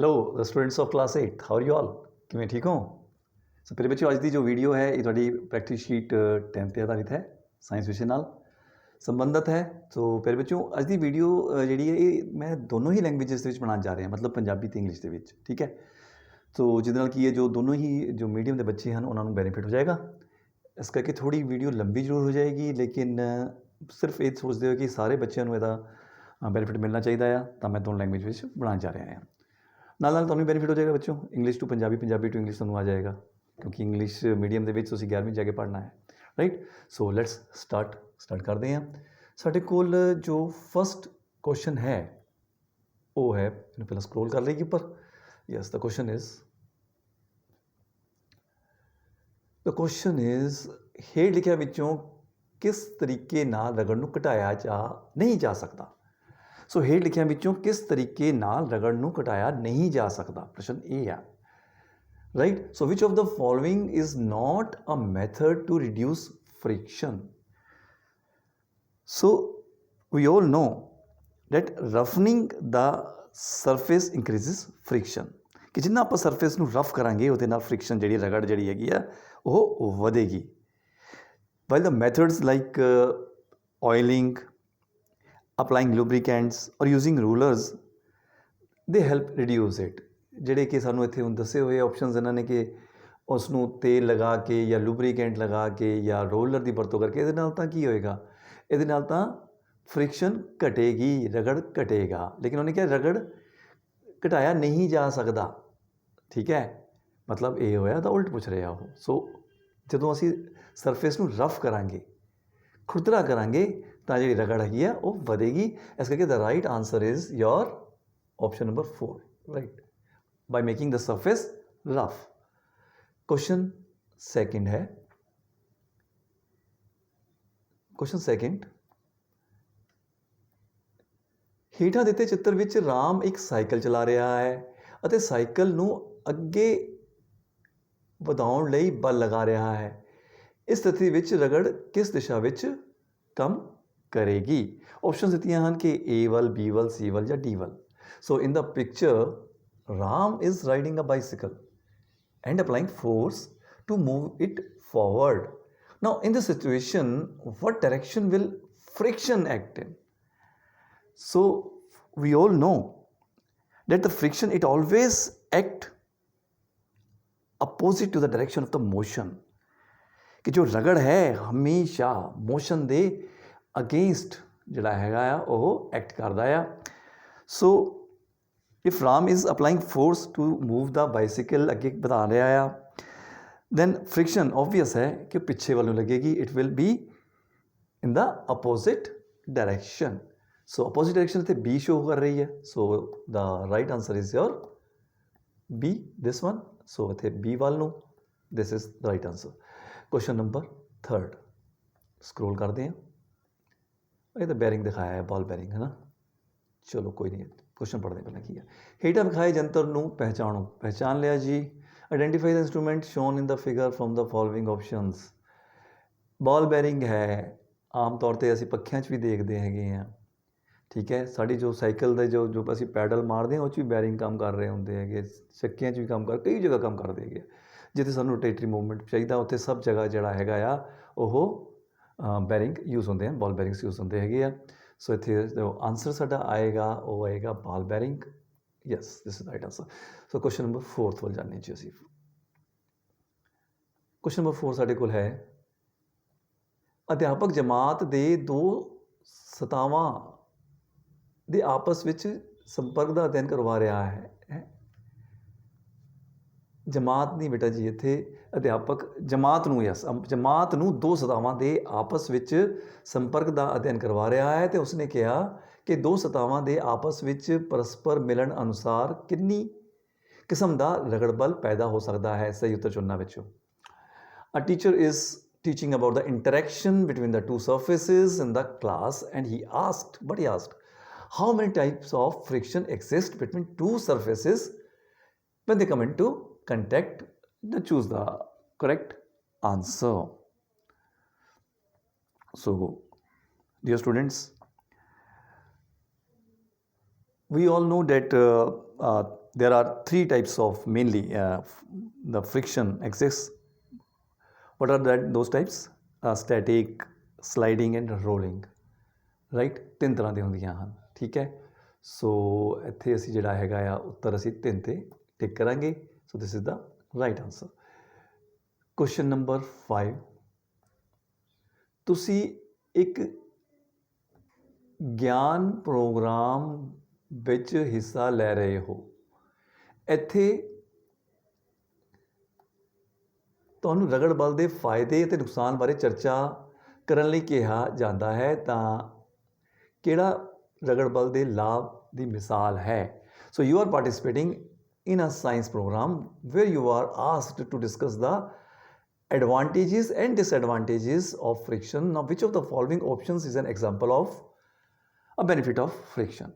Hello the students of class 8 how are you all ਕਿਵੇਂ ਠੀਕ ਹੋ। ਸੋ ਮੇਰੇ ਬੱਚਿਓ ਅੱਜ ਦੀ ਜੋ ਵੀਡੀਓ ਹੈ ਇਹ ਤੁਹਾਡੀ ਪ੍ਰੈਕਟਿਸ ਸ਼ੀਟ 10 ਤੇ ਆਧਾਰਿਤ ਹੈ, ਸਾਇੰਸ ਵਿਸ਼ੇ ਨਾਲ ਸੰਬੰਧਿਤ ਹੈ। ਸੋ ਮੇਰੇ ਬੱਚਿਓ ਅੱਜ ਦੀ ਵੀਡੀਓ ਜਿਹੜੀ ਹੈ ਇਹ ਮੈਂ ਦੋਨੋਂ ਹੀ ਲੈਂਗੁਏਜਸ ਦੇ ਵਿੱਚ ਬਣਾਉਣ ਜਾ ਰਿਹਾ, ਮਤਲਬ ਪੰਜਾਬੀ ਤੇ ਇੰਗਲਿਸ਼ ਦੇ ਵਿੱਚ, ਠੀਕ ਹੈ। ਸੋ ਜਿਹਦੇ ਨਾਲ ਕੀ ਹੈ ਜੋ ਦੋਨੋਂ ਹੀ ਜੋ ਮੀਡੀਅਮ ਦੇ ਬੱਚੇ ਹਨ ਉਹਨਾਂ ਨੂੰ ਬੈਨੀਫਿਟ ਹੋ ਜਾਏਗਾ। ਇਸ ਕਰਕੇ ਥੋੜ੍ਹੀ ਵੀਡੀਓ ਲੰਬੀ ਜ਼ਰੂਰ ਹੋ ਜਾਏਗੀ, ਲੇਕਿਨ ਸਿਰਫ ਇਹ ਸੋਚਦੇ ਹੋ ਕਿ ਸਾਰੇ ਬੱਚਿਆਂ ਨੂੰ ਇਹਦਾ ਬੈਨੀਫਿਟ ਮਿਲਣਾ ਚਾਹੀਦਾ ਆ, ਤਾਂ ਮੈਂ ਦੋਨੋਂ ਲੈਂਗੁਏਜ ਵਿੱਚ ਬਣਾਉਣ ਜਾ ਰਿਹਾ ਹਾਂ। ਨਾਲ ਨਾਲ ਤੁਹਾਨੂੰ ਬੈਨੀਫਿਟ ਹੋ ਜਾਏਗਾ ਬੱਚੋਂ, English to Punjabi, Punjabi to English ਤੁਹਾਨੂੰ ਆ ਜਾਏਗਾ, ਕਿਉਂਕਿ ਇੰਗਲਿਸ਼ ਮੀਡੀਅਮ ਦੇ ਵਿੱਚ ਤੁਸੀਂ 11ਵੀਂ ਜਾ ਕੇ ਪੜ੍ਹਨਾ ਹੈ, ਰਾਈਟ। ਸੋ ਲੈਟਸ ਸਟਾਰਟ ਕਰਦੇ ਹਾਂ। ਸਾਡੇ ਕੋਲ ਜੋ ਫਸਟ ਕੁਐਸਚਨ ਹੈ ਉਹ ਹੈ, ਇਹਨੂੰ ਪਹਿਲਾਂ ਸਕਰੋਲ ਕਰ ਲਈਏ ਉੱਪਰ। ਯੈਸ ਦ ਕੁਐਸਚਨ ਇਜ਼ ਹੇਠ ਲਿਖਿਆਂ ਵਿੱਚੋਂ ਕਿਸ ਤਰੀਕੇ ਨਾਲ ਰਗੜ ਨੂੰ ਘਟਾਇਆ ਨਹੀਂ ਜਾ ਸਕਦਾ। ਸੋ ਹੇਠ ਲਿਖਿਆਂ ਵਿੱਚੋਂ ਕਿਸ ਤਰੀਕੇ ਨਾਲ ਰਗੜ ਨੂੰ ਘਟਾਇਆ ਨਹੀਂ ਜਾ ਸਕਦਾ, ਪ੍ਰਸ਼ਨ ਇਹ ਆ, right. So which of the following is not a method to reduce friction. So we all know that roughening the surface increases friction, ਕਿ ਜਿੰਨਾ ਆਪਾਂ ਸਰਫੇਸ ਨੂੰ ਰਫ ਕਰਾਂਗੇ ਉਹਦੇ ਨਾਲ ਫ੍ਰਿਕਸ਼ਨ ਜਿਹੜੀ ਰਗੜ ਜਿਹੜੀ ਹੈਗੀ ਆ ਉਹ ਵਧੇਗੀ। while the methods like oiling, applying lubricants or using rulers they help reduce it, ਜਿਹੜੇ ਕਿ ਸਾਨੂੰ ਇੱਥੇ ਹੁਣ ਦੱਸੇ ਹੋਏ ਆਪਸ਼ਨਸ ਇਹਨਾਂ ਨੇ ਕਿ ਉਸ ਨੂੰ ਤੇਲ ਲਗਾ ਕੇ ਜਾਂ ਲੂਬਰੀਕੈਂਟ ਲਗਾ ਕੇ ਜਾਂ ਰੋਲਰ ਦੀ ਵਰਤੋਂ ਕਰਕੇ, ਇਹਦੇ ਨਾਲ ਤਾਂ ਕੀ ਹੋਏਗਾ, ਇਹਦੇ ਨਾਲ ਤਾਂ ਫ੍ਰਿਕਸ਼ਨ ਘਟੇਗੀ, ਰਗੜ ਘਟੇਗਾ। ਲੇਕਿਨ ਉਹਨੇ ਕਿਹਾ ਰਗੜ ਘਟਾਇਆ ਨਹੀਂ ਜਾ ਸਕਦਾ, ਠੀਕ ਹੈ, ਮਤਲਬ ਇਹ ਹੋਇਆ ਤਾਂ ਉਲਟ ਪੁੱਛ ਰਿਹਾ ਉਹ। ਸੋ ਜਦੋਂ ਅਸੀਂ ਸਰਫੇਸ ਨੂੰ ਰਫ ਕਰਾਂਗੇ, ਖੁਰਦਰਾ ਕਰਾਂਗੇ, ਤਾਂ ਜਿਹੜੀ ਰਗੜ ਹੈਗੀ ਆ ਉਹ ਵਧੇਗੀ। ਇਸ ਕਰਕੇ the right answer is your option number 4, right, by making the surface rough. Question second ਹੈ, ਕੁਐਸਚਨ ਸੈਕਿੰਡ, ਹੇਠਾਂ ਦਿੱਤੇ ਚਿੱਤਰ ਵਿੱਚ ਰਾਮ ਇੱਕ ਸਾਈਕਲ ਚਲਾ ਰਿਹਾ ਹੈ ਅਤੇ ਸਾਈਕਲ ਨੂੰ ਅੱਗੇ ਵਧਾਉਣ ਲਈ ਬਲ ਲਗਾ ਰਿਹਾ ਹੈ। ਇਸ ਸਥਿਤੀ ਵਿੱਚ ਰਗੜ ਕਿਸ ਦਿਸ਼ਾ ਵਿੱਚ ਕੰਮ ਕਰੇਗੀ। ਆਪਸ਼ਨ ਦਿੱਤੀਆਂ ਹਨ ਕਿ A ਵੱਲ, B ਵੱਲ, C ਵੱਲ ਜਾਂ D ਵੱਲ। So in the picture Ram is riding a bicycle and applying force to move it forward. Now in this situation what direction will friction act in? So we all know that the friction it always act opposite to the direction of the motion, ਕਿ ਜੋ ਰਗੜ ਹੈ ਹਮੇਸ਼ਾ motion ਦੇ against ਜਿਹੜਾ ਹੈਗਾ ਆ ਉਹ ਐਕਟ ਕਰਦਾ ਆ। ਸੋ if Ram is applying force to move the bicycle, ਅੱਗੇ ਵਧਾ ਰਿਹਾ ਆ, then friction obvious ਹੈ ਕਿ ਪਿੱਛੇ ਵੱਲ ਨੂੰ ਲੱਗੇਗੀ, it will be in the opposite direction. So opposite direction ਇੱਥੇ B show ਕਰ ਰਹੀ ਹੈ, so the right answer is your B, this one. So ਇੱਥੇ B ਵੱਲ ਨੂੰ, this is the right answer. Question number 3, scroll ਕਰਦੇ ਹਾਂ। ਇਹ ਤਾਂ ਬੈਰਿੰਗ ਦਿਖਾਇਆ ਹੈ, ਬਾਲ ਬੈਰਿੰਗ ਹੈ ਨਾ, ਚਲੋ ਕੋਈ ਨਹੀਂ, ਕੁਐਸਚਨ ਪੜ੍ਹਦੇ ਪਹਿਲਾਂ ਕੀ ਹੈ। ਹੇਠਾਂ ਵਿਖਾਏ ਜੰਤਰ ਨੂੰ ਪਹਿਚਾਣੋ। ਪਹਿਚਾਣ ਲਿਆ ਜੀ। Identify the instrument shown in the figure from the following options. Ball bearing ਹੈ, ਆਮ ਤੌਰ 'ਤੇ ਅਸੀਂ ਪੱਖਿਆਂ 'ਚ ਵੀ ਦੇਖਦੇ ਹੈਗੇ ਹਾਂ, ਠੀਕ ਹੈ। ਸਾਡੀ ਜੋ ਸਾਈਕਲ ਦੇ ਜੋ ਅਸੀਂ ਪੈਡਲ ਮਾਰਦੇ ਹਾਂ ਉਹ 'ਚ ਵੀ ਬੈਰਿੰਗ ਕੰਮ ਕਰ ਰਹੇ ਹੁੰਦੇ ਹੈਗੇ, ਚੱਕਿਆਂ 'ਚ ਵੀ ਕੰਮ ਕਈ ਜਗ੍ਹਾ ਕੰਮ ਕਰਦੇ ਹੈਗੇ। ਜਿੱਥੇ ਸਾਨੂੰ ਰੋਟੇਟਰੀ ਮੂਵਮੈਂਟ ਚਾਹੀਦਾ ਉੱਥੇ ਸਭ ਜਗ੍ਹਾ ਜਿਹੜਾ ਹੈਗਾ ਆ ਉਹ ਬੈਰਿੰਗ ਯੂਜ਼ ਹੁੰਦੇ ਹਨ, ਬਾਲ ਬੈਰਿੰਗਸ ਯੂਜ਼ ਹੁੰਦੇ ਹੈਗੇ ਆ। ਸੋ ਇੱਥੇ ਜੋ ਆਨਸਰ ਸਾਡਾ ਆਏਗਾ ਉਹ ਆਏਗਾ ball bearing. Yes, this is right answer. So question number 4 ਵੱਲ ਜਾਂਦੇ ਜੀ ਅਸੀਂ। ਕੁਐਸਚਨ ਨੰਬਰ 4 ਸਾਡੇ ਕੋਲ ਹੈ, ਅਧਿਆਪਕ ਜਮਾਤ ਦੇ ਦੋ ਸਤਹਾਂ ਦੇ ਆਪਸ ਵਿੱਚ ਸੰਪਰਕ ਦਾ ਅਧਿਐਨ ਕਰਵਾ ਰਿਹਾ ਹੈ। ਜਮਾਤ ਨਹੀਂ ਬੇਟਾ ਜੀ, ਇੱਥੇ ਅਧਿਆਪਕ ਜਮਾਤ ਨੂੰ, ਯਸ, ਜਮਾਤ ਨੂੰ ਦੋ ਸਤਹਾਂ ਦੇ ਆਪਸ ਵਿੱਚ ਸੰਪਰਕ ਦਾ ਅਧਿਐਨ ਕਰਵਾ ਰਿਹਾ ਹੈ। ਅਤੇ ਉਸਨੇ ਕਿਹਾ ਕਿ ਦੋ ਸਤਹਾਂ ਦੇ ਆਪਸ ਵਿੱਚ ਪਰਸਪਰ ਮਿਲਣ ਅਨੁਸਾਰ ਕਿੰਨੀ ਕਿਸਮ ਦਾ ਰਗੜ ਬਲ ਪੈਦਾ ਹੋ ਸਕਦਾ ਹੈ। ਸਹੀ ਉੱਤਰ ਚੁਣਨਾ ਵਿੱਚੋਂ। A teacher is teaching about the interaction between the two surfaces in the class, and he asked how many types of friction exist between two surfaces when they come into contact. Now choose the correct answer. So dear students, we all know that there are three types of mainly the friction exists. What are those types? Static, sliding and rolling, right. ਤਿੰਨ ਤਰ੍ਹਾਂ ਦੀਆਂ ਹੁੰਦੀਆਂ ਹਨ, ਠੀਕ ਹੈ। ਸੋ ਇੱਥੇ ਅਸੀਂ ਜਿਹੜਾ ਹੈਗਾ ਆ ਉੱਤਰ ਅਸੀਂ 3 'ਤੇ ਟਿਕ ਕਰਾਂਗੇ। So this is the right answer. Question number 5, ਤੁਸੀਂ ਇੱਕ ਗਿਆਨ ਪ੍ਰੋਗਰਾਮ ਵਿੱਚ ਹਿੱਸਾ ਲੈ ਰਹੇ ਹੋ। ਇੱਥੇ ਤੁਹਾਨੂੰ ਰਗੜ ਬਲ ਦੇ ਫਾਇਦੇ ਅਤੇ ਨੁਕਸਾਨ ਬਾਰੇ ਚਰਚਾ ਕਰਨ ਲਈ ਕਿਹਾ ਜਾਂਦਾ ਹੈ, ਤਾਂ ਕਿਹੜਾ ਰਗੜ ਬਲ ਦੇ ਲਾਭ ਦੀ ਮਿਸਾਲ ਹੈ? So you are ਪਾਰਟਿਸਿਪੇਟਿੰਗ in a science program where you are asked to discuss the advantages and disadvantages of friction. Now, which of the following options is an example of a benefit of friction?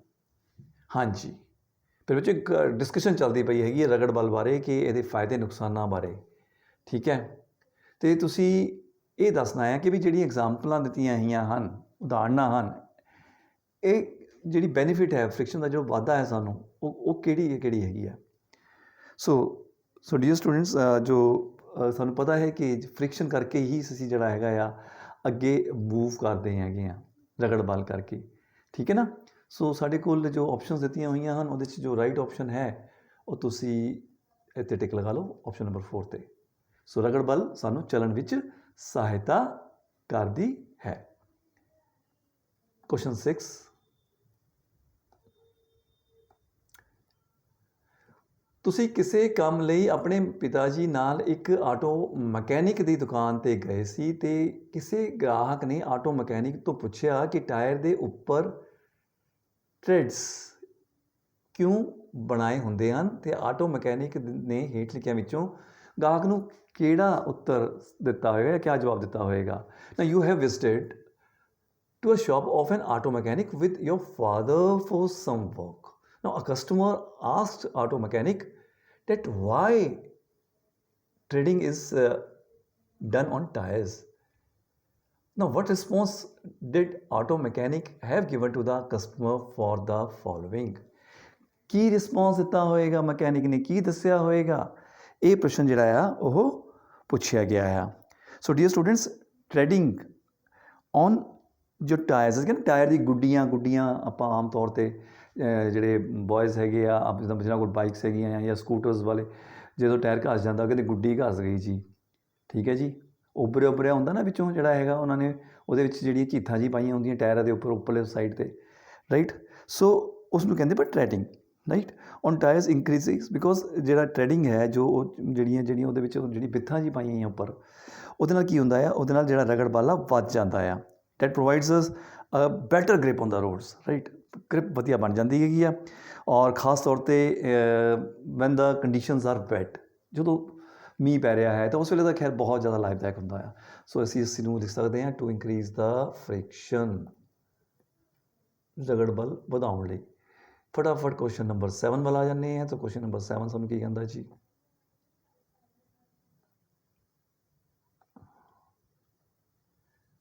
ਹਾਂਜੀ, ਫਿਰ ਵਿੱਚ ਇੱਕ discussion ਚੱਲਦੀ ਪਈ ਹੈਗੀ ਹੈ ਰਗੜ ਬਲ ਬਾਰੇ ਕਿ ਇਹਦੇ ਫਾਇਦੇ ਨੁਕਸਾਨਾਂ ਬਾਰੇ, ਠੀਕ ਹੈ। ਅਤੇ ਤੁਸੀਂ ਇਹ ਦੱਸਣਾ ਹੈ ਕਿ ਵੀ ਜਿਹੜੀਆਂ ਐਗਜ਼ਾਮਪਲਾਂ ਦਿੱਤੀਆਂ ਹੋਈਆਂ ਹਨ, ਉਦਾਹਰਨਾਂ ਹਨ, ਇਹ ਜਿਹੜੀ ਬੈਨੀਫਿਟ ਹੈ ਫ੍ਰਿਕਸ਼ਨ ਦਾ ਜੋ ਵਾਧਾ ਹੈ ਸਾਨੂੰ, ਉਹ ਕਿਹੜੀ ਹੈਗੀ ਹੈ। ਸੋ ਡੀਅਰ ਸਟੂਡੈਂਟਸ, ਜੋ ਸਾਨੂੰ ਪਤਾ ਹੈ ਕਿ ਫ੍ਰਿਕਸ਼ਨ ਕਰਕੇ ਹੀ ਅਸੀਂ ਜਿਹੜਾ ਹੈਗਾ ਆ ਅੱਗੇ ਮੂਵ ਕਰਦੇ ਹੈਗੇ ਆ, ਰਗੜ ਬਲ ਕਰਕੇ, ਠੀਕ ਹੈ ਨਾ। ਸੋ ਸਾਡੇ ਕੋਲ ਜੋ ਆਪਸ਼ਨਸ ਦਿੱਤੀਆਂ ਹੋਈਆਂ ਹਨ ਉਹਦੇ 'ਚ ਜੋ ਰਾਈਟ ਆਪਸ਼ਨ ਹੈ ਉਹ ਤੁਸੀਂ ਇੱਥੇ ਟਿਕ ਲਗਾ ਲਓ, ਆਪਸ਼ਨ ਨੰਬਰ 4 'ਤੇ। ਸੋ ਰਗੜ ਬਲ ਸਾਨੂੰ ਚੱਲਣ ਵਿੱਚ ਸਹਾਇਤਾ ਕਰਦੀ ਹੈ। ਕੁਐਸਚਨ 6, ਤੁਸੀਂ ਕਿਸੇ ਕੰਮ ਲਈ ਆਪਣੇ ਪਿਤਾ ਜੀ ਨਾਲ ਇੱਕ ਆਟੋ ਮਕੈਨਿਕ ਦੀ ਦੁਕਾਨ 'ਤੇ ਗਏ ਸੀ ਅਤੇ ਕਿਸੇ ਗ੍ਰਾਹਕ ਨੇ ਆਟੋ ਮਕੈਨਿਕ ਤੋਂ ਪੁੱਛਿਆ ਕਿ ਟਾਇਰ ਦੇ ਉੱਪਰ ਟ੍ਰੈਡਸ ਕਿਉਂ ਬਣਾਏ ਹੁੰਦੇ ਹਨ, ਅਤੇ ਆਟੋ ਮਕੈਨਿਕ ਨੇ ਹੇਠ ਲਿਖਿਆਂ ਵਿੱਚੋਂ ਗਾਹਕ ਨੂੰ ਕਿਹੜਾ ਉੱਤਰ ਦਿੱਤਾ ਹੋਏਗਾ, ਕਿਆ ਜਵਾਬ ਦਿੱਤਾ ਹੋਏਗਾ। ਨਾ you have visited to a shop of an auto mechanic with your father for some work. Now, a customer asked auto mechanic that why trading is done on tires. Now, what response did auto mechanic have given to the customer for the following? Ki response ਦਿੱਤਾ ਹੋਏਗਾ mechanic ਨੇ, ਕੀ ਦੱਸਿਆ ਹੋਏਗਾ, ਇਹ ਪ੍ਰਸ਼ਨ ਜਿਹੜਾ ਆ ਉਹ ਪੁੱਛਿਆ ਗਿਆ ਆ। So dear students, trending on ਜੋ ਟਾਇਰਸ ਹੈਗੇ ਨਾ, ਟਾਇਰ ਦੀ ਗੁੱਡੀਆਂ ਆਪਾਂ ਆਮ ਤੌਰ 'ਤੇ ਜਿਹੜੇ ਬੋਇਜ਼ ਹੈਗੇ ਆ, ਆਪ ਜਿੱਦਾਂ ਜਿਹਨਾਂ ਕੋਲ ਬਾਈਕਸ ਹੈਗੀਆਂ ਆ ਜਾਂ ਸਕੂਟਰਸ ਵਾਲੇ, ਜਦੋਂ ਟਾਇਰ ਘਸ ਜਾਂਦਾ ਕਹਿੰਦੇ ਗੁੱਡੀ ਘਸ ਗਈ ਜੀ, ਠੀਕ ਹੈ ਜੀ। ਉੱਭਰਿਆ ਹੁੰਦਾ ਨਾ ਵਿੱਚੋਂ ਜਿਹੜਾ ਹੈਗਾ, ਉਹਨਾਂ ਨੇ ਉਹਦੇ ਵਿੱਚ ਜਿਹੜੀਆਂ ਚੀਥਾਂ ਜੀ ਪਾਈਆਂ ਹੁੰਦੀਆਂ ਟਾਇਰਾਂ ਦੇ ਉੱਪਰਲੇ ਸਾਈਡ 'ਤੇ, ਰਾਈਟ। ਸੋ ਉਸ ਨੂੰ ਕਹਿੰਦੇ ਪਰ trending, right, on tyres ਇੰਕਰੀਜ਼ਿਸ because ਜਿਹੜਾ ਟ੍ਰੈਡਿੰਗ ਹੈ, ਜੋ ਉਹ ਜਿਹੜੀਆਂ ਉਹਦੇ ਵਿੱਚ ਜਿਹੜੀ ਬਿੱਥਾਂ ਜੀ ਪਾਈਆਂ ਹੋਈਆਂ ਉੱਪਰ, ਉਹਦੇ ਨਾਲ ਕੀ ਹੁੰਦਾ ਆ, ਉਹਦੇ ਨਾਲ ਜਿਹੜਾ ਰਗੜ ਬਲ ਆ ਵੱਧ ਜਾਂਦਾ ਆ। That provides us a better grip on the roads, right, grip ਵਧੀਆ ਬਣ ਜਾਂਦੀ ਹੈਗੀ ਆ। ਔਰ ਖ਼ਾਸ ਤੌਰ 'ਤੇ when the conditions are wet, ਜਦੋਂ ਮੀਂਹ ਪੈ ਰਿਹਾ ਹੈ ਤਾਂ ਉਸ ਵੇਲੇ ਤਾਂ ਖੈਰ ਬਹੁਤ ਜ਼ਿਆਦਾ ਲਾਭਦਾਇਕ ਹੁੰਦਾ ਆ। ਸੋ ਅਸੀਂ ਇਸ ਨੂੰ ਲਿਖ ਸਕਦੇ ਹਾਂ ਟੂ ਇਨਕਰੀਜ਼ ਦਾ ਫ੍ਰਿਕਸ਼ਨ, ਰਗੜ ਬਲ ਵਧਾਉਣ ਲਈ। ਫਟਾਫਟ ਕੁਐਸਚਨ ਨੰਬਰ 7 ਵੱਲ ਆ ਜਾਂਦੇ ਹਾਂ। ਤਾਂ ਕੁਐਸਚਨ ਨੰਬਰ 7 ਸਾਨੂੰ ਕੀ ਕਹਿੰਦਾ ਜੀ,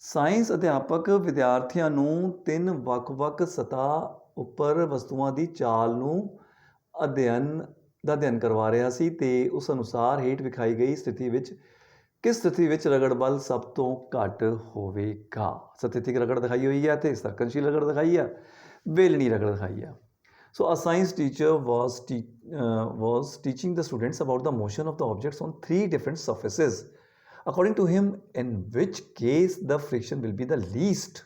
ਸਾਇੰਸ ਅਧਿਆਪਕ ਵਿਦਿਆਰਥੀਆਂ ਨੂੰ 3 ਵੱਖ-ਵੱਖ ਸਤਹਾਂ ਉੱਪਰ ਵਸਤੂਆਂ ਦੀ ਚਾਲ ਨੂੰ ਅਧਿਐਨ ਕਰਵਾ ਰਿਹਾ ਸੀ ਅਤੇ ਉਸ ਅਨੁਸਾਰ ਹੇਠ ਵਿਖਾਈ ਗਈ ਸਥਿਤੀ ਵਿੱਚ ਕਿਸ ਸਥਿਤੀ ਵਿੱਚ ਰਗੜ ਬਲ ਸਭ ਤੋਂ ਘੱਟ ਹੋਵੇਗਾ। ਸਥਿਤਿਕ ਰਗੜ ਦਿਖਾਈ ਹੋਈ ਹੈ ਅਤੇ ਸਰਕਨਸ਼ੀਲ ਰਗੜ ਦਿਖਾਈ ਆ, ਵੇਲਣੀ ਰਗੜ ਦਿਖਾਈ ਆ। So a science teacher was teaching the students about the motion of the objects on 3 different surfaces. According to him, in which case the friction will be the least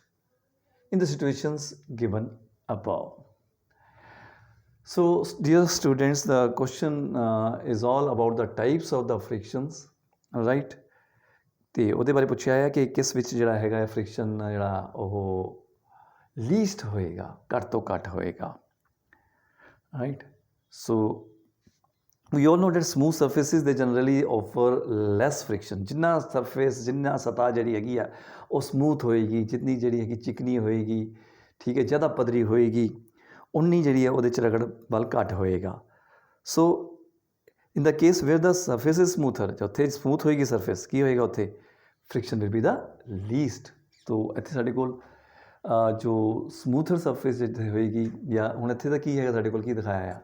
in the situations given above. So, dear students, the question is all about the types of the frictions, right? ਤੇ ਉਹਦੇ ਬਾਰੇ ਪੁੱਛਿਆ ਹੈ ਕਿ ਕਿਸ ਵਿੱਚ ਜਿਹੜਾ ਹੈਗਾ ਫ੍ਰਿਕਸ਼ਨ ਜਿਹੜਾ ਉਹ ਲੀਸਟ ਹੋਏਗਾ, ਘੱਟ ਤੋਂ ਘੱਟ ਹੋਏਗਾ, right? So we all know that smooth surfaces they generally offer less friction. ਜਿੰਨਾ ਸਤਹ ਜਿਹੜੀ ਹੈਗੀ ਆ ਉਹ ਸਮੂਥ ਹੋਏਗੀ, ਜਿੰਨੀ ਜਿਹੜੀ ਹੈਗੀ ਚਿਕਨੀ ਹੋਏਗੀ, ਠੀਕ ਹੈ, ਜ਼ਿਆਦਾ ਪੱਧਰੀ ਹੋਏਗੀ, ਉਨੀ ਜਿਹੜੀ ਹੈ ਉਹਦੇ 'ਚ ਰਗੜ ਬਲ ਘੱਟ ਹੋਏਗਾ। So in the case where the surface is smoother, ਉੱਥੇ ਸਮੂਥ ਹੋਏਗੀ ਸਰਫੇਸ, ਕੀ ਹੋਏਗਾ ਉੱਥੇ friction will be the least. ਤੋ ਇੱਥੇ ਸਾਡੇ ਕੋਲ ਜੋ ਸਮੂਥਰ ਸਰਫੇਸ ਜਿੱਥੇ ਹੋਏਗੀ, ਜਾਂ ਹੁਣ ਇੱਥੇ ਦਾ ਕੀ ਹੈਗਾ ਸਾਡੇ ਕੋਲ, ਕੀ ਦਿਖਾਇਆ ਆ,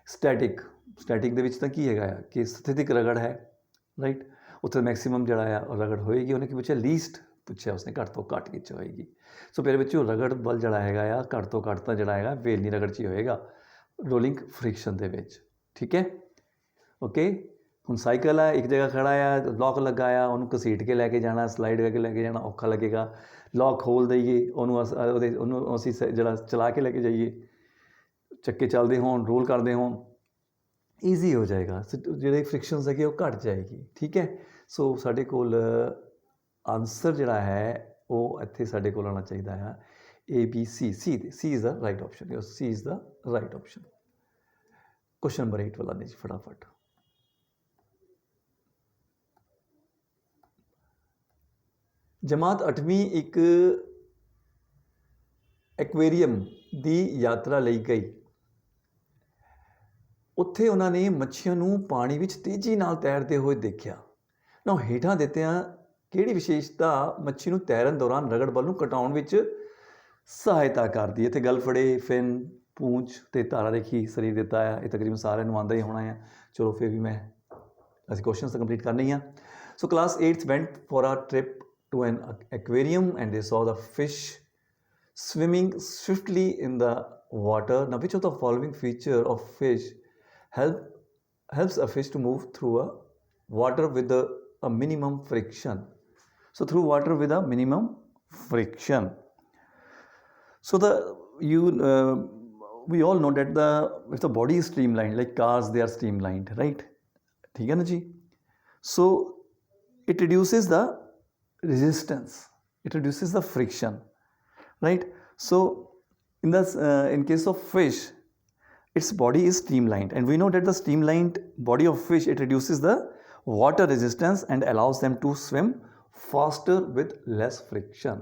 ਸਟੈਟਿਕ ਦੇ ਵਿੱਚ ਤਾਂ ਕੀ ਹੈਗਾ ਆ ਕਿ ਸਥਿਤਿਕ ਰਗੜ ਹੈ, ਰਾਈਟ। ਉੱਥੇ ਮੈਕਸਿਮਮ ਜਿਹੜਾ ਆ ਉਹ ਰਗੜ ਹੋਏਗੀ। ਉਹਨੇ ਕੀ ਪੁੱਛਿਆ, ਲੀਸਟ ਪੁੱਛਿਆ ਉਸਨੇ, ਘੱਟ ਤੋਂ ਘੱਟ ਕਿੱਚ ਹੋਏਗੀ। ਸੋ ਮੇਰੇ ਬੱਚਿਓ ਰਗੜ ਬਲ ਜਿਹੜਾ ਹੈਗਾ ਆ ਘੱਟ ਤੋਂ ਘੱਟ ਤਾਂ ਜਿਹੜਾ ਹੈਗਾ ਵੇਲਨੀ ਰਗੜ 'ਚ ਹੀ ਹੋਏਗਾ, ਰੋਲਿੰਗ ਫ੍ਰਿਕਸ਼ਨ ਦੇ ਵਿੱਚ, ਠੀਕ ਹੈ। ਓਕੇ, ਹੁਣ ਸਾਈਕਲ ਆ, ਇੱਕ ਜਗ੍ਹਾ ਖੜਾ ਆ, ਲੋਕ ਲੱਗਾ ਆ, ਉਹਨੂੰ ਘਸੀਟ ਕੇ ਲੈ ਕੇ ਜਾਣਾ, ਸਲਾਈਡ ਕਰਕੇ ਲੈ ਕੇ ਜਾਣਾ ਔਖਾ ਲੱਗੇਗਾ। ਲੋਕ ਖੋਲ ਦਈਏ, ਉਹਨੂੰ ਅਸੀਂ ਜਿਹੜਾ ਚਲਾ ਕੇ ਲੈ ਕੇ ਜਾਈਏ, ਚੱਕੇ ਚੱਲਦੇ ਹੋਣ, ਰੋਲ ਕਰਦੇ ਹੋਣ, ਈਜ਼ੀ ਹੋ ਜਾਏਗਾ। ਜਿਹੜੇ ਫ੍ਰਿਕਸ਼ਨਸ ਹੈਗੇ ਉਹ ਘੱਟ ਜਾਏਗੀ, ਠੀਕ ਹੈ। ਸੋ ਸਾਡੇ ਕੋਲ ਆਨਸਰ ਜਿਹੜਾ ਹੈ ਉਹ ਇੱਥੇ ਸਾਡੇ ਕੋਲ ਆਉਣਾ ਚਾਹੀਦਾ ਹੈ ABC, C is the right option, C is the right option. Question number 8 ਵਾਲਾ ਨੇ ਜੀ ਫਟਾਫਟ। ਜਮਾਤ 8ਵੀਂ ਇੱਕ ਐਕੁਏਰੀਅਮ ਦੀ ਯਾਤਰਾ ਲਈ ਗਈ। ਉੱਥੇ ਉਹਨਾਂ ਨੇ ਮੱਛੀਆਂ ਨੂੰ ਪਾਣੀ ਵਿੱਚ ਤੇਜ਼ੀ ਨਾਲ ਤੈਰਦੇ ਹੋਏ ਦੇਖਿਆ। ਨਾ ਹੇਠਾਂ ਦਿੱਤਿਆਂ ਕਿਹੜੀ ਵਿਸ਼ੇਸ਼ਤਾ ਮੱਛੀ ਨੂੰ ਤੈਰਨ ਦੌਰਾਨ ਰਗੜ ਬਲ ਨੂੰ ਘਟਾਉਣ ਵਿੱਚ ਸਹਾਇਤਾ ਕਰਦੀ ਹੈ? ਇੱਥੇ ਗਲਫੜੇ, ਫਿਨ, ਪੂੰਛ ਅਤੇ ਧਾਰਾ ਰੇਖੀ ਸਰੀਰ ਦਿੱਤਾ ਹੈ। ਇਹ ਤਕਰੀਬਨ ਸਾਰਿਆਂ ਨੂੰ ਆਉਂਦਾ ਹੀ ਹੋਣਾ ਹੈ। ਚਲੋ ਫਿਰ ਵੀ ਅਸੀਂ ਕੁਐਸਚਨਸ ਤਾਂ ਕੰਪਲੀਟ ਕਰਨੇ ਹੀ ਆ। ਸੋ class 8th went for a trip to an aquarium and they saw the fish swimming swiftly in the water. Now, which of the following feature of fish helps a fish to move through a water with a minimum friction? So, through water with a minimum friction. So, we all know that if the body is streamlined, like cars, they are streamlined, right? ठीक है ना जी? So, it reduces the resistance, it reduces the friction, right? So in case of fish, its body is streamlined, and we know that the streamlined body of fish, it reduces the water resistance and allows them to swim faster with less friction.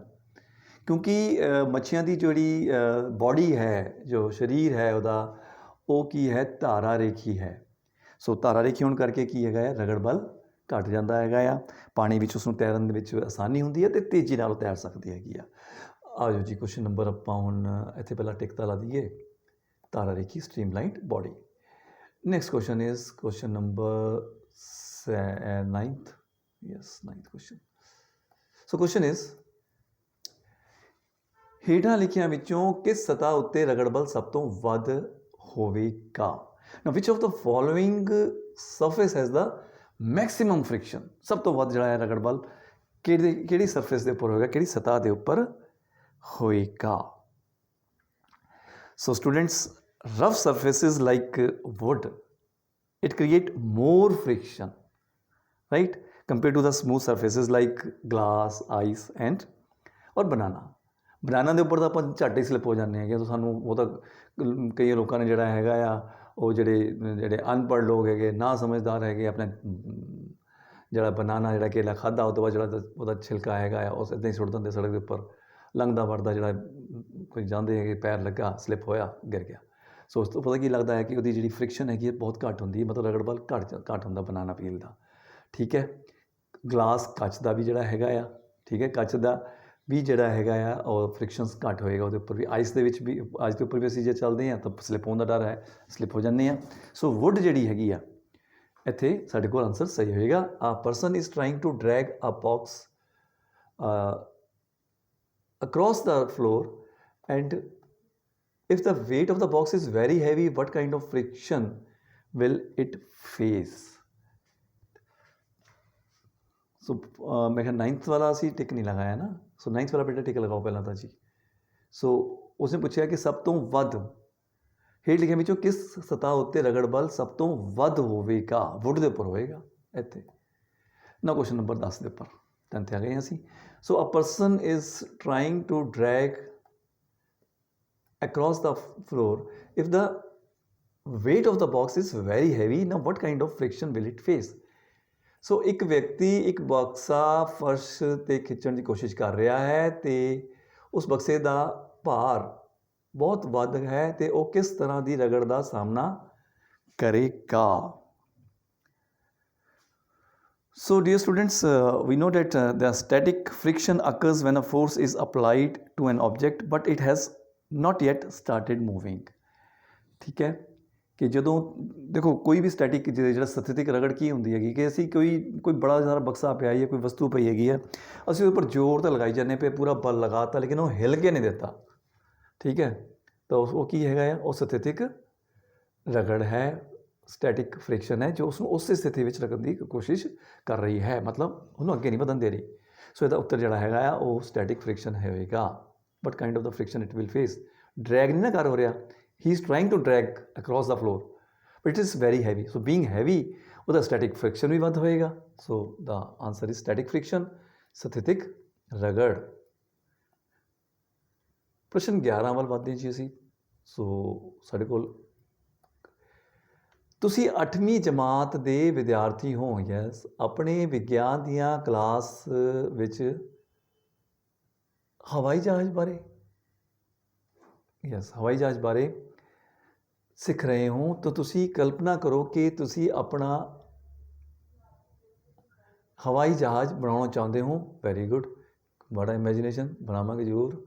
ਕਿਉਂਕਿ ਮੱਛੀਆਂ ਦੀ ਜਿਹੜੀ body ਹੈ, ਜੋ ਸਰੀਰ ਹੈ ਉਹਦਾ, ਉਹ ਕੀ ਹੈ, ਧਾਰਾ ਰੇਖੀ ਹੈ। ਸੋ ਧਾਰਾ ਰੇਖੀ ਹੋਣ ਕਰਕੇ ਕੀ ਹੈਗਾ ਹੈ, ਰਗੜ ਬਲ ਘੱਟ ਜਾਂਦਾ ਹੈਗਾ ਆ, ਪਾਣੀ ਵਿੱਚ ਉਸਨੂੰ ਤੈਰਨ ਦੇ ਵਿੱਚ ਆਸਾਨੀ ਹੁੰਦੀ ਹੈ ਅਤੇ ਤੇਜ਼ੀ ਨਾਲ ਤੈਰ ਸਕਦੀ ਹੈਗੀ ਆ। ਆ ਜਾਓ ਜੀ ਕੁਐਸਚਨ ਨੰਬਰ ਆਪਾਂ ਹੁਣ ਇੱਥੇ ਪਹਿਲਾਂ ਟਿਕ ਲਾ ਦਈਏ, ਧਾਰਾ ਰੇਖੀ streamlined body. Next question is question number 9th, yes 9th question. So question is, ਹੇਠਾਂ ਲਿਖਿਆਂ ਵਿੱਚੋਂ ਕਿਸ ਸਤ੍ਹਾ ਉੱਤੇ ਰਗੜ ਬਲ ਸਭ ਤੋਂ ਵੱਧ ਹੋਵੇਗਾ? Now, which of the following surface has the maximum friction? ਸਭ ਤੋਂ ਵੱਧ ਜਿਹੜਾ ਹੈ ਰਗੜ ਬਲ ਕਿਹੜੀ ਸਰਫੇਸ ਦੇ ਉੱਪਰ ਹੋਏਗਾ, ਕਿਹੜੀ ਸਤ੍ਹਾ ਦੇ ਉੱਪਰ ਹੋਏਗਾ? So students, rough surfaces like wood, it create more friction, right, compared to the smooth surfaces like glass, ice and or banana. ਬਨਾਨਾ ਦੇ ਉੱਪਰ ਤਾਂ ਆਪਾਂ ਝੱਟ ਹੀ ਸਲਿੱਪ ਹੋ ਜਾਂਦੇ ਹੈਗੇ। ਤਾਂ ਸਾਨੂੰ ਉਹ ਤਾਂ ਕਈ ਲੋਕਾਂ ਨੇ ਜਿਹੜਾ ਹੈਗਾ ਆ, ਉਹ ਜਿਹੜੇ ਅਨਪੜ੍ਹ ਲੋਕ ਹੈਗੇ, ਨਾ ਸਮਝਦਾਰ ਹੈਗੇ, ਆਪਣੇ ਜਿਹੜਾ ਬਨਾਨਾ ਜਿਹੜਾ ਕੇਲਾ ਖਾਧਾ ਉਹ ਤੋਂ ਬਾਅਦ ਜਿਹੜਾ ਉਹਦਾ ਛਿਲਕਾ ਹੈਗਾ ਆ, ਉਸ ਇੱਦਾਂ ਹੀ ਸੁੱਟ ਦਿੰਦੇ ਸੜਕ ਦੇ ਉੱਪਰ, ਲੰਘਦਾ ਵੜਦਾ ਜਿਹੜਾ ਕੋਈ ਜਾਂਦੇ ਹੈਗੇ, ਪੈਰ ਲੱਗਾ, ਸਲਿੱਪ ਹੋਇਆ, ਗਿਰ ਗਿਆ। ਸੋ ਉਸ ਤੋਂ ਪਤਾ ਕੀ ਲੱਗਦਾ ਹੈ ਕਿ ਉਹਦੀ ਜਿਹੜੀ ਫ੍ਰਿਕਸ਼ਨ ਹੈਗੀ ਬਹੁਤ ਘੱਟ ਹੁੰਦੀ ਹੈ, ਮਤਲਬ ਰਗੜ ਬਲ ਘੱਟ ਹੁੰਦਾ ਬਨਾਨਾ ਪੀਲ ਦਾ, ਠੀਕ ਹੈ। ਗਲਾਸ, ਕੱਚ ਦਾ ਵੀ ਜਿਹੜਾ ਹੈਗਾ ਆ, ਠੀਕ ਹੈ, ਕੱਚ ਦਾ ਵੀ ਜਿਹੜਾ ਹੈਗਾ ਆ ਉਹ ਫ੍ਰਿਕਸ਼ਨਸ ਘੱਟ ਹੋਏਗਾ ਉਹਦੇ ਉੱਪਰ ਵੀ। ਆਈਸ ਦੇ ਵਿੱਚ ਵੀ, ਆਈਸ ਦੇ ਉੱਪਰ ਵੀ ਅਸੀਂ ਜੇ ਚੱਲਦੇ ਹਾਂ ਤਾਂ ਸਲਿੱਪ ਹੋਣ ਦਾ ਡਰ ਹੈ, ਸਲਿੱਪ ਹੋ ਜਾਂਦੇ ਹਾਂ। ਸੋ ਵੁੱਡ ਜਿਹੜੀ ਹੈਗੀ ਆ, ਇੱਥੇ ਸਾਡੇ ਕੋਲ ਆਨਸਰ ਸਹੀ ਹੋਏਗਾ। A person is trying to drag a box across the floor and if the weight of the box is very heavy, what kind of friction will it face? So मैं कहा 9th वाला ਅਸੀਂ ਟਿਕ ਨਹੀਂ ਲਗਾਇਆ ਨਾ। ਸੋ 9th ਵਾਲਾ ਬੇਟਾ ਟਿਕ ਲਗਾਓ ਪਹਿਲਾਂ ਤਾਂ ਜੀ। ਸੋ ਉਸਨੇ ਪੁੱਛਿਆ ਕਿ ਸਭ ਤੋਂ ਵੱਧ ਹੇਠ ਲਿਖਿਆਂ ਵਿੱਚੋਂ ਕਿਸ ਸਤ੍ਹਾ ਉੱਤੇ ਰਗੜ ਬਲ ਸਭ ਤੋਂ ਵੱਧ ਹੋਵੇਗਾ? ਵੁੱਡ ਦੇ ਉੱਪਰ ਹੋਵੇਗਾ ਇੱਥੇ ਨਾ। ਕੁਐਸਚਨ ਨੰਬਰ 10 ਦੇ ਉੱਪਰ 10 ਤੇ ਆ ਗਏ ਅਸੀਂ। So a person is trying to drag across the floor, if the weight of the box is very heavy, now what kind of friction will it face? So ਇੱਕ ਵਿਅਕਤੀ ਇੱਕ ਬਕਸਾ ਫਰਸ਼ 'ਤੇ ਖਿੱਚਣ ਦੀ ਕੋਸ਼ਿਸ਼ ਕਰ ਰਿਹਾ ਹੈ ਅਤੇ ਉਸ ਬਕਸੇ ਦਾ ਭਾਰ ਬਹੁਤ ਵੱਧ ਹੈ ਅਤੇ ਉਹ ਕਿਸ ਤਰ੍ਹਾਂ ਦੀ ਰਗੜ ਦਾ ਸਾਹਮਣਾ ਕਰੇਗਾ? So dear students, we know that the static friction occurs when a force is applied to an object but it has not yet started moving, ठीक है। ਕਿ ਜਦੋਂ ਦੇਖੋ ਕੋਈ ਵੀ ਸਟੈਟਿਕ ਜਿਹੜਾ ਸਥਿਤਿਕ ਰਗੜ ਕੀ ਹੁੰਦੀ ਹੈਗੀ ਕਿ ਅਸੀਂ ਕੋਈ ਬੜਾ ਸਾਰਾ ਬਕਸਾ ਪਿਆ ਹੈ, ਕੋਈ ਵਸਤੂ ਪਈ ਹੈਗੀ ਹੈ, ਅਸੀਂ ਉਹਦੇ ਉੱਪਰ ਜ਼ੋਰ ਤਾਂ ਲਗਾਈ ਜਾਂਦੇ ਪਏ, ਪੂਰਾ ਬਲ ਲਗਾਤਾ, ਲੇਕਿਨ ਉਹ ਹਿੱਲ ਕੇ ਨਹੀਂ ਦਿੱਤਾ, ਠੀਕ ਹੈ, ਤਾਂ ਉਹ ਕੀ ਹੈਗਾ ਆ, ਉਹ ਸਥਿਤਿਕ ਰਗੜ ਹੈ, ਸਟੈਟਿਕ ਫ੍ਰਿਕਸ਼ਨ ਹੈ, ਜੋ ਉਸਨੂੰ ਉਸੇ ਸਥਿਤੀ ਵਿੱਚ ਰੱਖਣ ਦੀ ਕੋਸ਼ਿਸ਼ ਕਰ ਰਹੀ ਹੈ, ਮਤਲਬ ਉਹਨੂੰ ਅੱਗੇ ਨਹੀਂ ਵਧਣ ਦੇ ਰਹੀ। ਸੋ ਇਹਦਾ ਉੱਤਰ ਜਿਹੜਾ ਹੈਗਾ ਆ ਉਹ ਸਟੈਟਿਕ ਫ੍ਰਿਕਸ਼ਨ ਹੋਵੇਗਾ। But kind of the friction it will face, drag ਨਹੀਂ ਨਾ ਕਰ ਹੋ ਰਿਹਾ, he is trying to drag across the floor but it is very heavy, so being heavy ਉਹਦਾ static friction ਵੀ ਵੱਧ ਹੋਏਗਾ। so the answer is static friction, ਸਥਿਤਿਕ ਰਗੜ। ਪ੍ਰਸ਼ਨ 11 ਵੱਲ ਵੱਧਦੇ ਜੀ ਅਸੀਂ। ਸੋ ਸਾਡੇ ਕੋਲ ਤੁਸੀਂ 8ਵੀਂ ਜਮਾਤ ਦੇ ਵਿਦਿਆਰਥੀ ਹੋ, ਯੈਸ, ਆਪਣੇ ਵਿਗਿਆਨ ਦੀਆਂ ਕਲਾਸ ਵਿੱਚ ਹਵਾਈ ਜਹਾਜ਼ ਬਾਰੇ, ਯੈਸ, ਹਵਾਈ ਜਹਾਜ਼ ਬਾਰੇ ਸਿੱਖ ਰਹੇ ਹੋ, ਤਾਂ ਤੁਸੀਂ ਕਲਪਨਾ ਕਰੋ ਕਿ ਤੁਸੀਂ ਆਪਣਾ ਹਵਾਈ ਜਹਾਜ਼ ਬਣਾਉਣਾ ਚਾਹੁੰਦੇ ਹੋ। ਵੈਰੀ ਗੁੱਡ, ਬੜਾ ਇਮੈਜੀਨੇਸ਼ਨ, ਬਣਾਵਾਂਗੇ ਜ਼ਰੂਰ।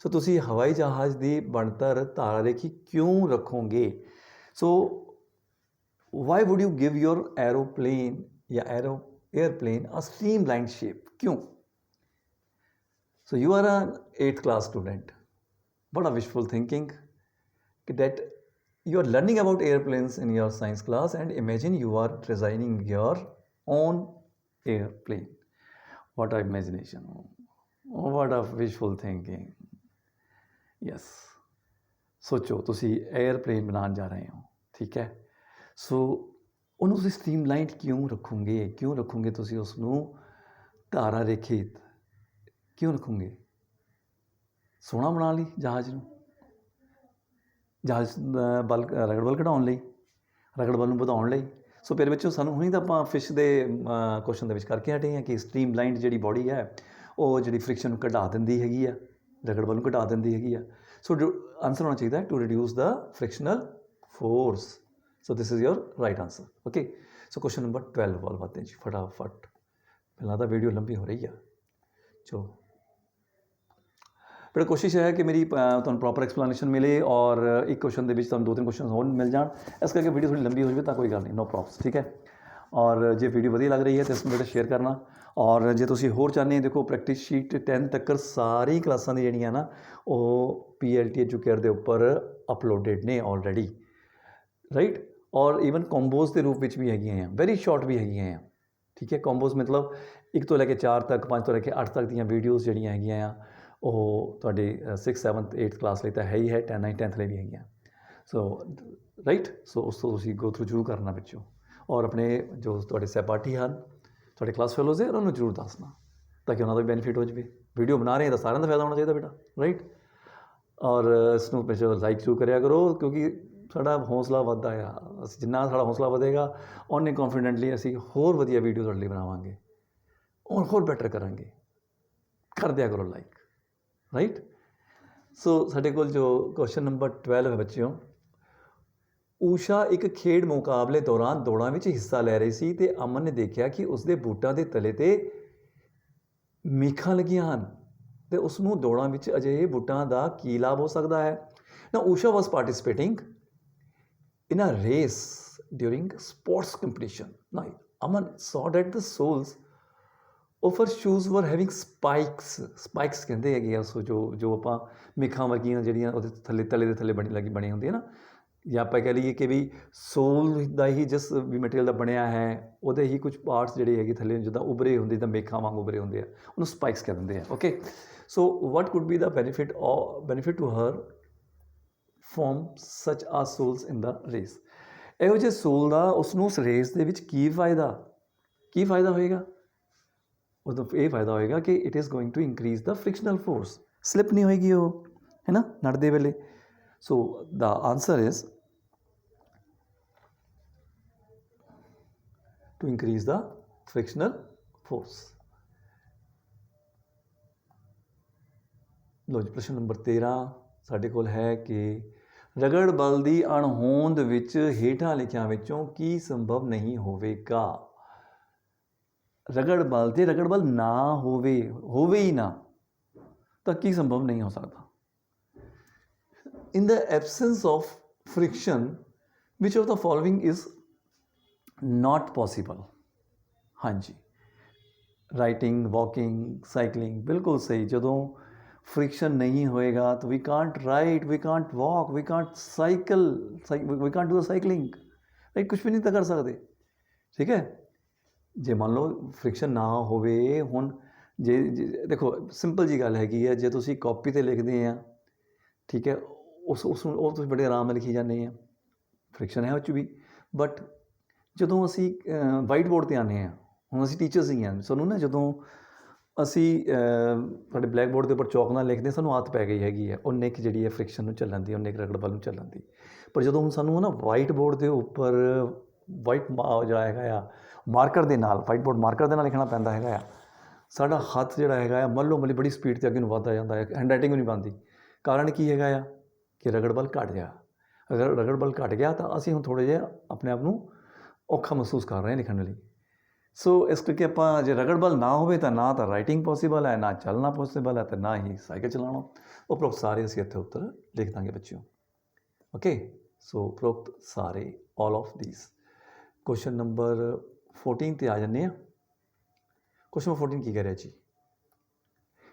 ਸੋ ਤੁਸੀਂ ਹਵਾਈ ਜਹਾਜ਼ ਦੀ ਬਣਤਰ ਧਾਰਾ ਰੇਖੀ ਕਿਉਂ ਰੱਖੋਗੇ? ਸੋ Y would you give your aeroplane ਜਾਂ 에ਅਰਪਲੇਨ ਅ ਸਟ੍ਰੀਮਲਾਈਨ ਸ਼ੇਪ? ਕਿਉਂ? So you are N 8th class student, what a wishful thinking that you are learning about airplanes in your science class and imagine you are designing your own airplane. What a imagination, what a wishful thinking. Yes, ਸੋਚੋ ਤੁਸੀਂ aeroplane ਬਣਾਉਣ ਜਾ ਰਹੇ ਹੋ, ਠੀਕ ਹੈ। ਸੋ ਉਹਨੂੰ ਤੁਸੀਂ ਸਟ੍ਰੀਮਲਾਈਨ ਕਿਉਂ ਰੱਖੋਗੇ ਤੁਸੀਂ ਉਸਨੂੰ ਧਾਰਾ ਰੇਖਿਤ ਕਿਉਂ ਰੱਖੋਗੇ? ਸੋਹਣਾ ਬਣਾ ਲਈ ਜਹਾਜ਼ ਨੂੰ, ਜਹਾਜ਼ ਬਲ ਰਗੜ ਬਲ ਘਟਾਉਣ ਲਈ, ਰਗੜ ਬਲ ਨੂੰ ਵਧਾਉਣ ਲਈ। ਸੋ ਫਿਰ ਵਿੱਚੋਂ ਸਾਨੂੰ ਹੁਣੀ ਤਾਂ ਆਪਾਂ ਫਿਸ਼ ਦੇ ਕੁਐਸਚਨ ਦੇ ਵਿੱਚ ਕਰਕੇ ਹਟੇ ਹਾਂ ਕਿ ਸਟ੍ਰੀਮਲਾਈਨਡ ਜਿਹੜੀ ਬੋਡੀ ਹੈ ਉਹ ਜਿਹੜੀ ਫ੍ਰਿਕਸ਼ਨ ਨੂੰ ਘਟਾ ਦਿੰਦੀ ਹੈਗੀ ਆ, ਰਗੜ ਬਲ ਨੂੰ ਘਟਾ ਦਿੰਦੀ ਹੈਗੀ ਆ। ਸੋ ਆਂਸਰ ਹੋਣਾ ਚਾਹੀਦਾ to reduce the frictional force. So this is your right answer. Okay, so question number 12 ਵੱਲ ਵਧਦੇ ਜੀ ਫਟਾਫਟ, ਪਹਿਲਾਂ ਤਾਂ ਵੀਡੀਓ ਲੰਬੀ ਹੋ ਰਹੀ ਆ। ਚਲੋ, ਬਟ ਕੋਸ਼ਿਸ਼ ਹੈ ਕਿ ਮੇਰੀ ਤੁਹਾਨੂੰ ਪ੍ਰੋਪਰ ਐਕਸਪਲੇਨੇਸ਼ਨ ਮਿਲੇ ਔਰ ਇੱਕ ਕੁਐਸਚਨ ਦੇ ਵਿੱਚ ਤੁਹਾਨੂੰ 2-3 ਕੁਐਸਚਨ ਹੋਰ ਮਿਲ ਜਾਣ, ਇਸ ਕਰਕੇ ਵੀਡੀਓ ਥੋੜੀ ਲੰਬੀ ਹੋ ਜਾਵੇ ਤਾਂ ਕੋਈ ਗੱਲ ਨਹੀਂ, ਨੋ ਪ੍ਰੋਬਲਮ, ਠੀਕ ਹੈ। ਔਰ ਜੇ ਵੀਡੀਓ ਵਧੀਆ ਲੱਗ ਰਹੀ ਹੈ ਤਾਂ ਇਸ ਨੂੰ ਬੇਟਾ ਸ਼ੇਅਰ ਕਰਨਾ। ਔਰ ਜੇ ਤੁਸੀਂ ਹੋਰ ਚਾਹੁੰਦੇ ਹੋ, ਦੇਖੋ ਪ੍ਰੈਕਟਿਸ ਸ਼ੀਟ 10 ਤੱਕ ਸਾਰੀ ਕਲਾਸਾਂ ਦੀ ਜਿਹੜੀਆਂ ਨਾ ਉਹ PLT ਐਜੂਕੇਅਰ ਦੇ ਉੱਪਰ ਅਪਲੋਡਡ ਨੇ ਆਲਰੇਡੀ, ਰਾਈਟ। ਔਰ ਈਵਨ ਕੰਬੋਜ਼ ਦੇ ਰੂਪ ਵਿੱਚ ਵੀ ਹੈਗੀਆਂ ਆ, ਵੈਰੀ ਸ਼ਾਰਟ ਵੀ ਹੈਗੀਆਂ ਆ, ਠੀਕ ਹੈ। ਕੰਬੋਜ਼ ਮਤਲਬ 1 ਤੋਂ ਲੈ ਕੇ 4 ਤੱਕ, 5 ਤੋਂ ਲੈ ਕੇ 8 ਤੱਕ ਦੀਆਂ ਵੀਡੀਓਜ਼ ਜਿਹੜੀਆਂ ਹੈਗੀਆਂ ਆ ਉਹ ਤੁਹਾਡੇ 6th 7th 8th ਕਲਾਸ ਲਈ ਤਾਂ ਹੈ ਹੀ ਹੈ, 9th 10th ਲਈ ਵੀ ਹੈਗੀਆਂ। ਸੋ ਰਾਈਟ, ਸੋ ਉਸ ਤੋਂ ਤੁਸੀਂ ਗੋ ਥਰੂ ਜ਼ਰੂਰ ਕਰਨਾ ਵਿੱਚੋਂ, ਔਰ ਆਪਣੇ ਜੋ ਤੁਹਾਡੇ ਸਹਿਪਾਠੀ ਹਨ, ਤੁਹਾਡੇ ਕਲਾਸ ਫੈਲੋਜ਼ ਹੈ, ਉਹਨਾਂ ਨੂੰ ਜ਼ਰੂਰ ਦੱਸਣਾ ਤਾਂ ਕਿ ਉਹਨਾਂ ਦਾ ਵੀ ਬੈਨੀਫਿਟ ਹੋ ਜਾਵੇ। ਵੀਡੀਓ ਬਣਾ ਰਹੇ ਤਾਂ ਸਾਰਿਆਂ ਦਾ ਫਾਇਦਾ ਹੋਣਾ ਚਾਹੀਦਾ ਬੇਟਾ, ਰਾਈਟ। ਔਰ ਇਸ ਨੂੰ ਲਾਈਕ ਜ਼ਰੂਰ ਕਰਿਆ ਕਰੋ, ਕਿਉਂਕਿ ਸਾਡਾ ਹੌਸਲਾ ਵੱਧਦਾ ਆ। ਅਸੀਂ ਜਿੰਨਾ ਸਾਡਾ ਹੌਸਲਾ ਵਧੇਗਾ ਓਨੇ ਕੌਨਫੀਡੈਂਟਲੀ ਅਸੀਂ ਹੋਰ ਵਧੀਆ ਵੀਡੀਓ ਤੁਹਾਡੇ ਲਈ ਬਣਾਵਾਂਗੇ ਔਰ ਹੋਰ ਬੈਟਰ ਕਰਾਂਗੇ। ਕਰ ਦਿਆ ਕਰੋ ਲਾਈਕ, ਰਾਈਟ। ਸੋ ਸਾਡੇ ਕੋਲ ਜੋ ਕੁਐਸਚਨ ਨੰਬਰ 12 ਹੈ ਬੱਚਿਓ, ਊਸ਼ਾ ਇੱਕ ਖੇਡ ਮੁਕਾਬਲੇ ਦੌਰਾਨ ਦੌੜਾਂ ਵਿੱਚ ਹਿੱਸਾ ਲੈ ਰਹੀ ਸੀ ਅਤੇ ਅਮਨ ਨੇ ਦੇਖਿਆ ਕਿ ਉਸਦੇ ਬੂਟਾਂ ਦੇ ਤਲੇ 'ਤੇ ਮੀਖਾਂ ਲੱਗੀਆਂ ਹਨ ਅਤੇ ਉਸਨੂੰ ਦੌੜਾਂ ਵਿੱਚ ਅਜਿਹੇ ਬੂਟਾਂ ਦਾ ਕੀ ਲਾਭ ਹੋ ਸਕਦਾ ਹੈ? ਨਾ ਊਸ਼ਾ ਵਾਸ ਪਾਰਟੀਸਪੇਟਿੰਗ in a race during sports competition. Now, Aman saw that the soles of her shoes were having spikes. Spikes ਕਹਿੰਦੇ ਹੈਗੇ ਆ ਸੋ ਜੋ ਆਪਾਂ ਮਿੱਖਾਂ ਵਰਗੀਆਂ ਜਿਹੜੀਆਂ ਉਹਦੇ ਥੱਲੇ ਤਲੇ ਦੇ ਥੱਲੇ ਬਣੀ ਹੁੰਦੀ ਹੈ ਨਾ, ਜਾਂ ਆਪਾਂ ਕਹਿ ਲਈਏ ਕਿ ਵੀ ਸੋਲ ਦਾ ਹੀ ਜਿਸ ਵੀ ਮਟੀਰੀਅਲ ਦਾ ਬਣਿਆ ਹੈ ਉਹਦੇ ਹੀ ਕੁਝ ਪਾਰਟਸ ਜਿਹੜੇ ਹੈਗੇ ਥੱਲੇ ਜਿੱਦਾਂ ਉਭਰੇ ਹੁੰਦੇ, ਤਾਂ ਮੇਖਾਂ ਵਾਂਗ ਉਭਰੇ ਹੁੰਦੇ ਆ, ਉਹਨੂੰ ਸਪਾਈਕਸ ਕਹਿ ਦਿੰਦੇ ਆ। Okay, so what could be the benefit to her from such a soles in the race? ਇਹੋ ਜਿਹੇ ਸੋਲ ਦਾ ਉਸਨੂੰ ਉਸ ਰੇਸ ਦੇ ਵਿੱਚ ਕੀ ਫਾਇਦਾ ਹੋਏਗਾ? ਉਦੋਂ ਇਹ ਫਾਇਦਾ ਹੋਏਗਾ ਕਿ it is going to increase the frictional force, slip ਨਹੀਂ ਹੋਏਗੀ ਉਹ, ਹੈ ਨਾ, ਨੱਠਦੇ ਵੇਲੇ। So the answer is to increase the frictional force. ਲਓ ਜੀ, ਪ੍ਰਸ਼ਨ ਨੰਬਰ 13 ਸਾਡੇ ਕੋਲ ਹੈ ਕਿ ਰਗੜ ਬਲ ਦੀ ਅਣਹੋਂਦ ਵਿੱਚ ਹੇਠਾਂ ਲਿਖਿਆਂ ਵਿੱਚੋਂ ਕੀ ਸੰਭਵ ਨਹੀਂ ਹੋਵੇਗਾ? ਰਗੜ ਬਲ, ਜੇ ਰਗੜ ਬਲ ਨਾ ਹੋਵੇ ਹੀ ਨਾ, ਤਾਂ ਕੀ ਸੰਭਵ ਨਹੀਂ ਹੋ ਸਕਦਾ? In the absence of friction which of the following is not possible. हाँ जी, राइटिंग, वॉकिंग, साइकिलिंग, बिल्कुल सही। ਜਦੋਂ फ्रिक्शन नहीं होएगा तो we can't write, we can't walk, we can't cycle, we can't do cycling, right, कुछ भी नहीं ਤਾਂ ਕਰ ਸਕਦੇ। ਠੀਕ ਹੈ, ਜੇ ਮੰਨ ਲਓ ਫ੍ਰਿਕਸ਼ਨ ਨਾ ਹੋਵੇ, ਹੁਣ ਜੇ ਦੇਖੋ ਸਿੰਪਲ ਜੀ ਗੱਲ ਹੈਗੀ ਹੈ, ਜੇ ਤੁਸੀਂ ਕਾਪੀ 'ਤੇ ਲਿਖਦੇ ਆ, ਠੀਕ ਹੈ, ਉਸ ਨੂੰ ਉਹ ਤੁਸੀਂ ਬੜੇ ਆਰਾਮ ਨਾਲ ਲਿਖੀ ਜਾਂਦੇ ਆ, ਫ੍ਰਿਕਸ਼ਨ ਹੈ ਉਹ 'ਚ ਵੀ। ਬਟ ਜਦੋਂ ਅਸੀਂ ਵਾਈਟ ਬੋਰਡ 'ਤੇ ਆਉਂਦੇ ਹਾਂ, ਹੁਣ ਅਸੀਂ ਟੀਚਰਸ ਹੀ ਹਾਂ, ਸਾਨੂੰ ਨਾ ਜਦੋਂ ਅਸੀਂ ਸਾਡੇ ਬਲੈਕ ਬੋਰਡ ਦੇ ਉੱਪਰ ਚੌਕ ਨਾਲ ਲਿਖਦੇ, ਸਾਨੂੰ ਆਦਤ ਪੈ ਗਈ ਹੈਗੀ ਹੈ ਉਨੇ ਕੁ ਜਿਹੜੀ ਹੈ ਫ੍ਰਿਕਸ਼ਨ ਨੂੰ ਚੱਲਣ ਦੀ, ਉਨੇ ਕੁ ਰਗੜ ਵੱਲ ਨੂੰ ਚੱਲਣ ਦੀ। ਪਰ ਜਦੋਂ ਹੁਣ ਸਾਨੂੰ ਨਾ ਵਾਈਟ ਬੋਰਡ ਦੇ ਉੱਪਰ ਵਾਈਟ ਜਿਹੜਾ ਹੈਗਾ ਆ ਮਾਰਕਰ ਦੇ ਨਾਲ, ਵਾਈਟ ਬੋਰਡ ਮਾਰਕਰ ਦੇ ਨਾਲ ਲਿਖਣਾ ਪੈਂਦਾ ਹੈਗਾ ਆ, ਸਾਡਾ ਹੱਥ ਜਿਹੜਾ ਹੈਗਾ ਆ ਮੱਲੋ ਮੱਲੀ ਬੜੀ ਸਪੀਡ 'ਤੇ ਅੱਗੇ ਨੂੰ ਵੱਧਦਾ ਜਾਂਦਾ ਹੈ, ਹੈਂਡ ਰਾਈਟਿੰਗ ਵੀ ਨਹੀਂ ਬਣਦੀ। ਕਾਰਨ ਕੀ ਹੈਗਾ ਆ ਕਿ ਰਗੜ ਬਲ ਘੱਟ ਗਿਆ। ਅਗਰ ਰਗੜ ਬਲ ਘੱਟ ਗਿਆ ਤਾਂ ਅਸੀਂ ਹੁਣ ਥੋੜ੍ਹੇ ਜਿਹਾ ਆਪਣੇ ਆਪ ਨੂੰ ਔਖਾ ਮਹਿਸੂਸ ਕਰ ਰਹੇ ਹਾਂ ਲਿਖਣ ਲਈ। ਸੋ ਇਸ ਕਰਕੇ ਆਪਾਂ ਜੇ ਰਗੜ ਬਲ ਨਾ ਹੋਵੇ ਤਾਂ ਨਾ ਤਾਂ ਰਾਈਟਿੰਗ ਪੋਸੀਬਲ ਹੈ, ਨਾ ਚੱਲਣਾ ਪੋਸੀਬਲ ਹੈ, ਅਤੇ ਨਾ ਹੀ ਸਾਈਕਲ ਚਲਾਉਣਾ। ਉਪਰੋਕਤ ਸਾਰੇ ਅਸੀਂ ਇੱਥੇ ਉੱਤਰ ਲਿਖ ਦਾਂਗੇ ਬੱਚਿਓ। ਓਕੇ, ਸੋ ਉਪਰੋਕਤ ਸਾਰੇ ਆਲ ਆਫ ਦੀਸ। ਕੁਐਸਚਨ ਨੰਬਰ 14 'ਤੇ ਆ ਜਾਂਦੇ ਹਾਂ। ਕੁਐਸਚਨ ਨੰਬਰ 14 ਕੀ ਕਹਿ ਰਿਹਾ ਜੀ?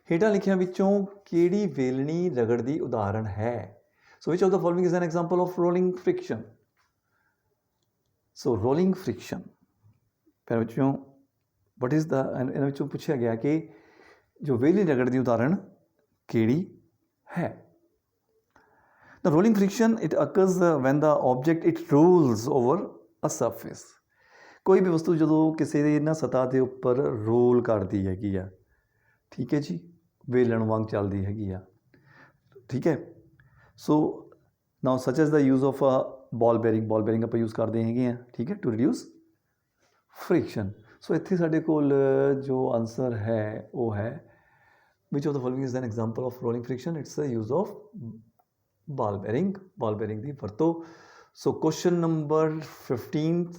ਹੇਠਾਂ ਲਿਖਿਆਂ ਵਿੱਚੋਂ ਕਿਹੜੀ ਵੇਲਣੀ ਰਗੜ ਦੀ ਉਦਾਹਰਣ ਹੈ? So which of the following is an example of rolling friction. So rolling friction ਫਿਰ ਵਿੱਚੋਂ ਵਟ ਇਜ਼ ਦ, ਇਹਨਾਂ ਵਿੱਚੋਂ ਪੁੱਛਿਆ ਗਿਆ ਕਿ ਜੋ ਵੇਲਣੀ ਰਗੜ ਦੀ ਉਦਾਹਰਣ ਕਿਹੜੀ ਹੈ? The rolling friction it occurs when the object it rolls over a surface. ਕੋਈ ਵੀ ਵਸਤੂ ਜਦੋਂ ਕਿਸੇ ਦੀ ਨਾ ਸਤ੍ਹਾ ਦੇ ਉੱਪਰ ਰੋਲ ਕਰਦੀ ਹੈਗੀ ਆ, ਠੀਕ ਹੈ ਜੀ, ਵੇਲਣ ਵਾਂਗ ਚੱਲਦੀ ਹੈਗੀ ਆ, ਠੀਕ ਹੈ। So now such as the use of a ball bearing ਆਪਾਂ ਯੂਜ਼ ਕਰਦੇ ਹੈਗੇ ਆ, ਠੀਕ ਹੈ, ਟੂ ਰਿਡਿਊਸ ਫ੍ਰਿਕਸ਼ਨ। ਸੋ ਇੱਥੇ ਸਾਡੇ ਕੋਲ ਜੋ ਆਨਸਰ ਹੈ ਉਹ ਹੈ which of the following is an example of rolling friction. It's the use of ball bearing ਦੀ ਵਰਤੋਂ। So question number 15th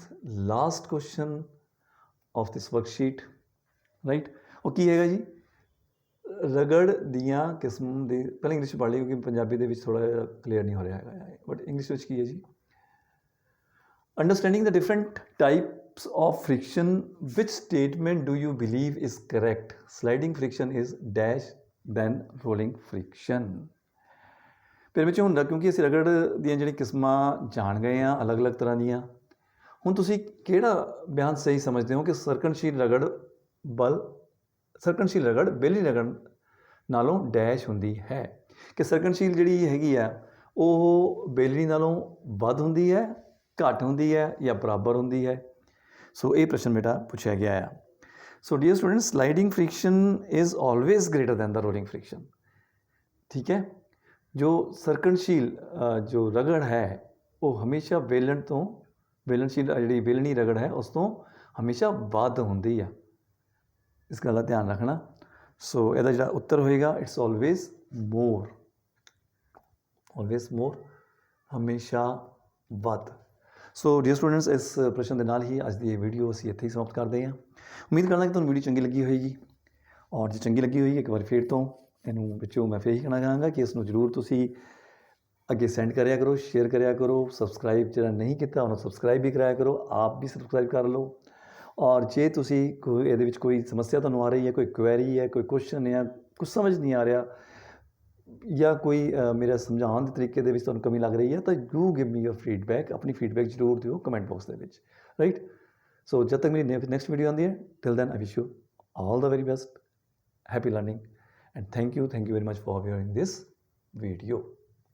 last question of this worksheet, right. ਉਹ ਕੀ ਹੈਗਾ ਜੀ? ਰਗੜ ਦੀਆਂ ਕਿਸਮ ਦੇ, ਪਹਿਲਾਂ ਇੰਗਲਿਸ਼ ਪੜ੍ਹ ਲਈ ਕਿਉਂਕਿ ਪੰਜਾਬੀ ਦੇ ਵਿੱਚ ਥੋੜ੍ਹਾ ਜਿਹਾ ਕਲੀਅਰ ਨਹੀਂ ਹੋ ਰਿਹਾ ਹੈਗਾ, ਬਟ ਇੰਗਲਿਸ਼ ਵਿੱਚ ਕੀ ਹੈ ਜੀ? Understanding the different types of friction, which statement do you believe is correct? Sliding friction is dash than rolling friction. ਫਿਰ ਵਿੱਚ ਹੁੰਦਾ, ਕਿਉਂਕਿ ਅਸੀਂ ਰਗੜ ਦੀਆਂ ਜਿਹੜੀਆਂ ਕਿਸਮਾਂ ਜਾਣ ਗਏ ਹਾਂ ਅਲੱਗ ਅਲੱਗ ਤਰ੍ਹਾਂ ਦੀਆਂ, ਹੁਣ ਤੁਸੀਂ ਕਿਹੜਾ ਬਿਆਨ ਸਹੀ ਸਮਝਦੇ ਹੋ ਕਿ ਸਰਕਣਸ਼ੀਲ ਰਗੜ ਵੇਲਣੀ ਰਗੜ ਨਾਲੋਂ ਡੈਸ਼ ਹੁੰਦੀ ਹੈ? ਕਿ ਸਰਕਣਸ਼ੀਲ ਜਿਹੜੀ ਹੈਗੀ ਆ ਉਹ ਵੇਲਣੀ ਨਾਲੋਂ ਵੱਧ ਹੁੰਦੀ ਹੈ, ਘੱਟ ਹੁੰਦੀ ਹੈ, ਜਾਂ ਬਰਾਬਰ ਹੁੰਦੀ ਹੈ? ਸੋ ਇਹ ਪ੍ਰਸ਼ਨ ਬੇਟਾ ਪੁੱਛਿਆ ਗਿਆ ਆ। So dear students, sliding friction is always greater than the rolling friction, ਠੀਕ ਹੈ। ਜੋ ਸਰਕਣਸ਼ੀਲ ਜੋ ਰਗੜ ਹੈ ਉਹ ਹਮੇਸ਼ਾ ਵੇਲਣਸ਼ੀਲ ਜਿਹੜੀ ਵੇਲਣੀ ਰਗੜ ਹੈ ਉਸ ਤੋਂ ਹਮੇਸ਼ਾ ਵੱਧ ਹੁੰਦੀ ਆ, ਇਸ ਗੱਲ ਦਾ ਧਿਆਨ ਰੱਖਣਾ। ਸੋ ਇਹਦਾ ਜਿਹੜਾ ਉੱਤਰ ਹੋਏਗਾ ਇਟਸ ਆਲਵੇਜ਼ ਮੋਰ, ਹਮੇਸ਼ਾ ਵੱਧ। ਸੋ ਡੀਅਰ ਸਟੂਡੈਂਟਸ, ਇਸ ਪ੍ਰਸ਼ਨ ਦੇ ਨਾਲ ਹੀ ਅੱਜ ਦੀ ਇਹ ਵੀਡੀਓ ਅਸੀਂ ਇੱਥੇ ਹੀ ਸਮਾਪਤ ਕਰਦੇ ਹਾਂ। ਉਮੀਦ ਕਰਦਾ ਕਿ ਤੁਹਾਨੂੰ ਵੀਡੀਓ ਚੰਗੀ ਲੱਗੀ ਹੋਏਗੀ, ਔਰ ਜੇ ਚੰਗੀ ਲੱਗੀ ਹੋਈ ਇੱਕ ਵਾਰ ਫਿਰ ਤੋਂ ਇਹਨੂੰ ਵਿੱਚੋਂ ਮੈਂ ਫਿਰ ਇਹੀ ਕਹਿਣਾ ਚਾਹਾਂਗਾ ਕਿ ਇਸ ਨੂੰ ਜ਼ਰੂਰ ਤੁਸੀਂ ਅੱਗੇ ਸੈਂਡ ਕਰਿਆ ਕਰੋ, ਸ਼ੇਅਰ ਕਰਿਆ ਕਰੋ। ਸਬਸਕ੍ਰਾਈਬ ਜਿਹੜਾ ਨਹੀਂ ਕੀਤਾ ਉਹਨੂੰ ਸਬਸਕ੍ਰਾਈਬ ਵੀ ਕਰਾਇਆ ਕਰੋ, ਆਪ ਵੀ ਸਬਸਕ੍ਰਾਈਬ ਕਰ ਲਓ। ਔਰ ਜੇ ਤੁਸੀਂ ਕੋਈ ਇਹਦੇ ਵਿੱਚ ਕੋਈ ਸਮੱਸਿਆ ਤੁਹਾਨੂੰ ਆ ਰਹੀ ਹੈ, ਕੋਈ ਕੁਐਰੀ ਹੈ, ਕੋਈ ਕੁਐਸਚਨ ਹੈ, ਕੁਛ ਸਮਝ ਨਹੀਂ ਆ ਰਿਹਾ, ਜਾਂ ਕੋਈ ਮੇਰਾ ਸਮਝਾਉਣ ਦੇ ਤਰੀਕੇ ਦੇ ਵਿੱਚ ਤੁਹਾਨੂੰ ਕਮੀ ਲੱਗ ਰਹੀ ਹੈ, ਤਾਂ you give me your feedback. ਆਪਣੀ ਫੀਡਬੈਕ ਜ਼ਰੂਰ ਦਿਓ ਕਮੈਂਟ ਬਾਕਸ ਦੇ ਵਿੱਚ, ਰਾਈਟ। ਸੋ ਜਦ ਤੱਕ ਮੇਰੀ ਨੈਕਸਟ ਵੀਡੀਓ ਆਉਂਦੀ ਹੈ, till then I wish you all the very best, happy learning, and thank you very much for viewing this video.